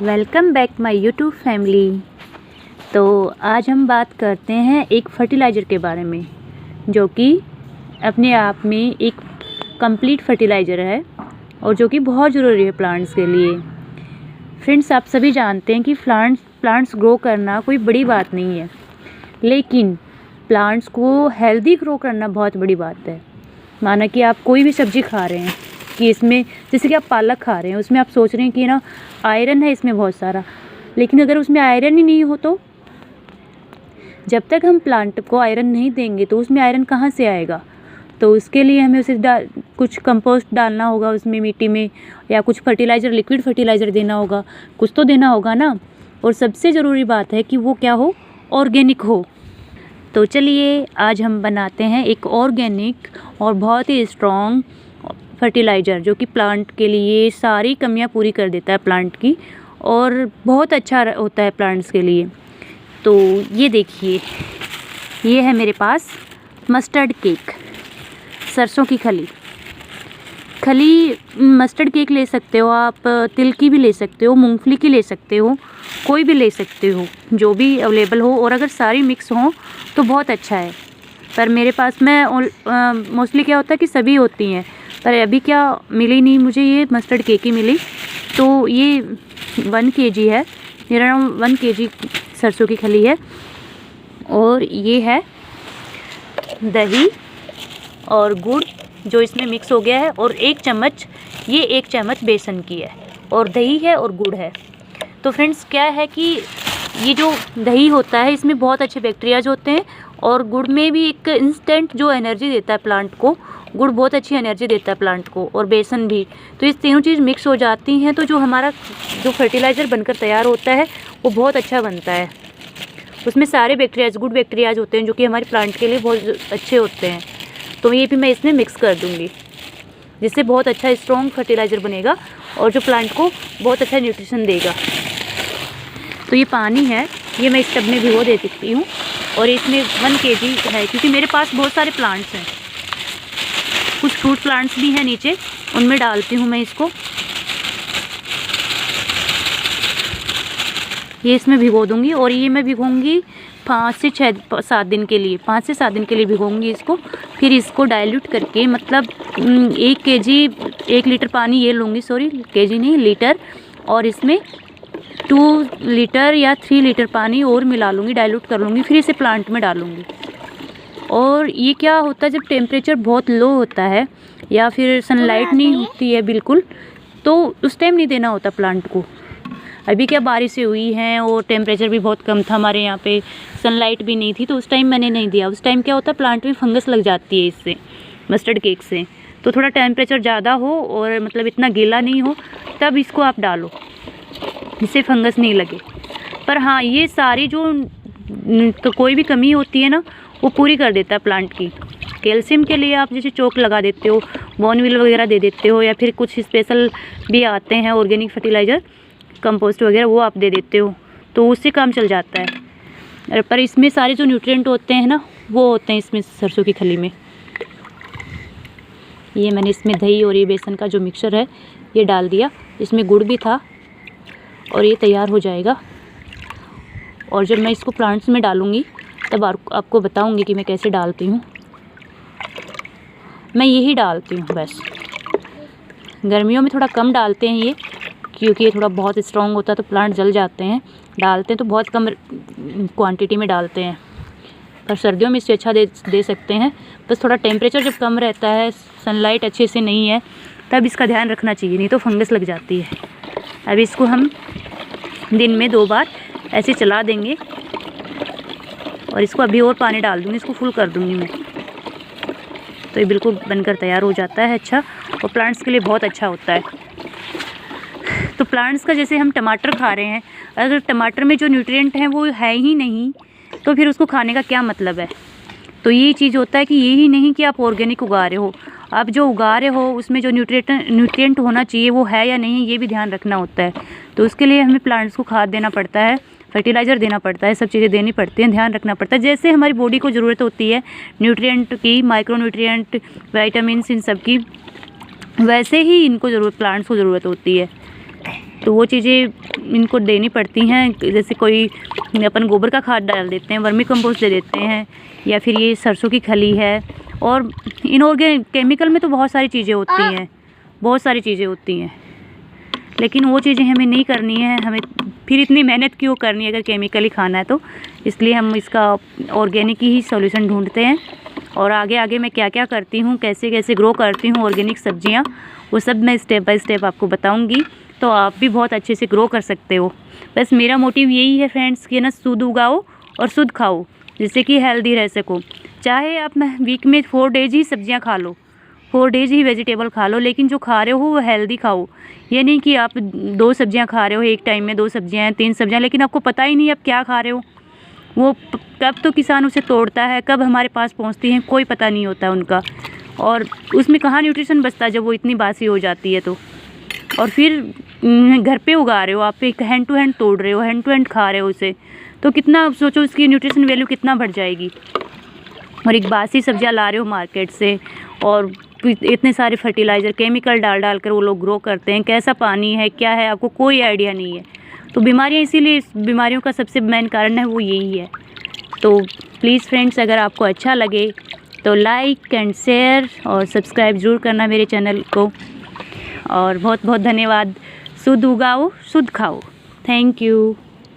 Welcome back my YouTube family. तो आज हम बात करते हैं एक फर्टिलाइज़र के बारे में, जो कि अपने आप में एक कंप्लीट फर्टिलाइज़र है और जो कि बहुत ज़रूरी है प्लांट्स के लिए। फ्रेंड्स, आप सभी जानते हैं कि प्लांट्स ग्रो करना कोई बड़ी बात नहीं है, लेकिन प्लांट्स को हेल्दी ग्रो करना बहुत बड़ी बात है। माना कि आप कोई भी सब्ज़ी खा रहे हैं कि इसमें, जैसे कि आप पालक खा रहे हैं, उसमें आप सोच रहे हैं कि ना आयरन है इसमें बहुत सारा, लेकिन अगर उसमें आयरन ही नहीं हो तो जब तक हम प्लांट को आयरन नहीं देंगे तो उसमें आयरन कहाँ से आएगा। तो उसके लिए हमें उसे कुछ कंपोस्ट डालना होगा उसमें, मिट्टी में, या कुछ फर्टिलाइज़र, लिक्विड फर्टिलाइज़र देना होगा, कुछ तो देना होगा ना। और सबसे ज़रूरी बात है कि वो क्या हो, ऑर्गेनिक हो। तो चलिए आज हम बनाते हैं एक ऑर्गेनिक और बहुत ही स्ट्रॉन्ग फर्टिलाइज़र, जो कि प्लांट के लिए सारी कमियां पूरी कर देता है प्लांट की, और बहुत अच्छा होता है प्लांट्स के लिए। तो ये देखिए, ये है मेरे पास मस्टर्ड केक, सरसों की खली मस्टर्ड केक ले सकते हो आप, तिल की भी ले सकते हो, मूंगफली की ले सकते हो, कोई भी ले सकते हो, जो भी अवेलेबल हो। और अगर सारी मिक्स हो तो बहुत अच्छा है, पर मेरे पास में मोस्टली क्या होता है कि सभी होती हैं, पर अभी क्या मिली नहीं मुझे, ये मस्टर्ड केक ही मिली। तो ये 1 kg है, मेरा 1 kg सरसों की खली है। और ये है दही और गुड़ जो इसमें मिक्स हो गया है, और 1 चम्मच, ये 1 चम्मच बेसन की है, और दही है और गुड़ है। तो फ्रेंड्स, क्या है कि ये जो दही होता है इसमें बहुत अच्छे बैक्टीरियाज होते हैं, और गुड़ में भी एक इंस्टेंट जो एनर्जी देता है प्लांट को, गुड़ बहुत अच्छी एनर्जी देता है प्लांट को, और बेसन भी। तो ये तीनों चीज़ मिक्स हो जाती हैं, तो जो हमारा जो फर्टिलाइज़र बनकर तैयार होता है वो बहुत अच्छा बनता है। उसमें सारे बैक्टीरियाज, गुड बैक्टीरियाज होते हैं, जो कि हमारे प्लांट के लिए बहुत अच्छे होते हैं। तो ये भी मैं इसमें मिक्स कर दूँगी, जिससे बहुत अच्छा स्ट्रॉन्ग फर्टिलाइज़र बनेगा और जो प्लांट को बहुत अच्छा न्यूट्रिशन देगा। तो ये पानी है, ये मैं इस टब में भिगो दे देती हूँ, और इसमें 1 kg है, क्योंकि मेरे पास बहुत सारे प्लांट्स हैं, कुछ फ्रूट प्लांट्स भी हैं नीचे, उनमें डालती हूँ मैं इसको। ये इसमें भिगो दूँगी, और ये मैं भिगोऊँगी 5 से 7 दिन के लिए, 5 से 7 दिन के लिए भिगोऊँगी इसको। फिर इसको डाइल्यूट करके, मतलब 1 लीटर पानी ये लूँगी, सॉरी केजी नहीं, लीटर, और इसमें 2 लीटर या 3 लीटर पानी और मिला लूँगी, डाइल्यूट कर लूँगी, फिर इसे प्लांट में डालूँगी। और ये क्या होता है, जब टेम्परेचर बहुत लो होता है या फिर सनलाइट नहीं होती है बिल्कुल, तो उस टाइम नहीं देना होता प्लांट को। अभी क्या बारिशें हुई हैं और टेम्परेचर भी बहुत कम था हमारे यहाँ पे, सनलाइट भी नहीं थी, तो उस टाइम मैंने नहीं दिया। उस टाइम क्या होता है, प्लांट में फंगस लग जाती है इससे, मस्टर्ड केक से। तो थोड़ा टेम्परेचर ज़्यादा हो और मतलब इतना गीला नहीं हो, तब इसको आप डालो, जिससे फंगस नहीं लगे। पर हाँ, ये सारी जो तो कोई भी कमी होती है ना, वो पूरी कर देता है प्लांट की। कैल्शियम के लिए आप जैसे चोक लगा देते हो, बॉर्नविल वगैरह दे देते हो, या फिर कुछ स्पेशल भी आते हैं ऑर्गेनिक फर्टिलाइज़र, कंपोस्ट वगैरह, वो आप दे देते हो, तो उससे काम चल जाता है। पर इसमें सारे जो न्यूट्रिएंट होते हैं ना, वो होते हैं इसमें सरसों की खली में। ये मैंने इसमें दही और ये बेसन का जो मिक्सचर है ये डाल दिया, इसमें गुड़ भी था, और ये तैयार हो जाएगा। और जब मैं इसको प्लांट्स में डालूँगी तब आपको बताऊँगी कि मैं कैसे डालती हूँ। मैं यही डालती हूँ बस। गर्मियों में थोड़ा कम डालते हैं ये, क्योंकि ये थोड़ा बहुत स्ट्रॉन्ग होता है, तो प्लांट जल जाते हैं। डालते हैं तो बहुत कम क्वांटिटी में डालते हैं, पर सर्दियों में इससे अच्छा दे सकते हैं। बस थोड़ा टेम्परेचर जब कम रहता है, सनलाइट अच्छे से नहीं है, तब इसका ध्यान रखना चाहिए, नहीं तो फंगस लग जाती है। अब इसको हम दिन में 2 बार ऐसे चला देंगे, और इसको अभी और पानी डाल दूँगी, इसको फुल कर दूँगी मैं। तो ये बिल्कुल बनकर तैयार हो जाता है अच्छा, और प्लांट्स के लिए बहुत अच्छा होता है। तो प्लांट्स का, जैसे हम टमाटर खा रहे हैं, अगर टमाटर में जो न्यूट्रिएंट हैं वो है ही नहीं, तो फिर उसको खाने का क्या मतलब है। तो ये चीज़ होता है कि ये ही नहीं कि आप ऑर्गेनिक उगा रहे हो, आप जो उगा रहे हो उसमें जो न्यूट्रिएंट होना चाहिए वो है या नहीं, ये भी ध्यान रखना होता है। तो उसके लिए हमें प्लांट्स को खाद देना पड़ता है, फर्टिलाइज़र देना पड़ता है, सब चीज़ें देनी पड़ती हैं, ध्यान रखना पड़ता है। जैसे हमारी बॉडी को ज़रूरत होती है न्यूट्रिएंट की, माइक्रो न्यूट्रिएंट, विटामिन्स, इन सब की, वैसे ही इनको ज़रूरत, प्लांट्स को ज़रूरत होती है। तो वो चीज़ें इनको देनी पड़ती हैं। जैसे कोई अपन गोबर का खाद डाल देते हैं, वर्मी कंपोस्ट दे देते हैं, या फिर ये सरसों की खली है। और इनऑर्गेनिक केमिकल में तो बहुत सारी चीज़ें होती हैं, बहुत सारी चीज़ें होती हैं, लेकिन वो चीज़ें हमें नहीं करनी है। हमें फिर इतनी मेहनत क्यों करनी है अगर केमिकल ही खाना है तो। इसलिए हम इसका ऑर्गेनिक ही सॉल्यूशन ढूंढते हैं। और आगे आगे मैं क्या क्या करती हूँ, कैसे कैसे ग्रो करती हूँ ऑर्गेनिक सब्जियाँ, वो सब मैं स्टेप बाय स्टेप आपको बताऊँगी। तो आप भी बहुत अच्छे से ग्रो कर सकते हो। बस मेरा मोटिव यही है फ्रेंड्स कि ना, शुद्ध उगाओ और शुद्ध खाओ, जिससे कि हेल्दी रह सको। चाहे आप वीक में 4 डेज ही सब्जियां खा लो, 4 डेज ही वेजिटेबल खा लो, लेकिन जो खा रहे हो वो हेल्दी खाओ। ये नहीं कि आप 2 सब्जियां खा रहे हो एक टाइम में, 2 सब्जियां हैं, 3 सब्जियां, लेकिन आपको पता ही नहीं आप क्या खा रहे हो। वो कब तो किसान उसे तोड़ता है, कब हमारे पास पहुंचती हैं, कोई पता नहीं होता उनका। और उसमें कहाँ न्यूट्रिशन बचता है जब वो इतनी बासी हो जाती है तो। और फिर घर पे उगा रहे हो आप, एक हैंड टू हैंड तोड़ रहे हो, हैंड टू हैंड खा रहे हो उसे, तो कितना सोचो उसकी न्यूट्रिशन वैल्यू कितना बढ़ जाएगी। और एक बासी सब्जियां ला रहे हो मार्केट से, और इतने सारे फर्टिलाइज़र केमिकल डाल डाल कर वो लोग ग्रो करते हैं। कैसा पानी है, क्या है, आपको कोई आइडिया नहीं है। तो बीमारियाँ, इसीलिए इस बीमारियों का सबसे मेन कारण है वो यही है। तो प्लीज़ फ्रेंड्स, अगर आपको अच्छा लगे तो लाइक एंड शेयर और सब्सक्राइब ज़रूर करना मेरे चैनल को। और बहुत बहुत धन्यवाद। शुद्ध उगाओ, शुद्ध खाओ। Thank you.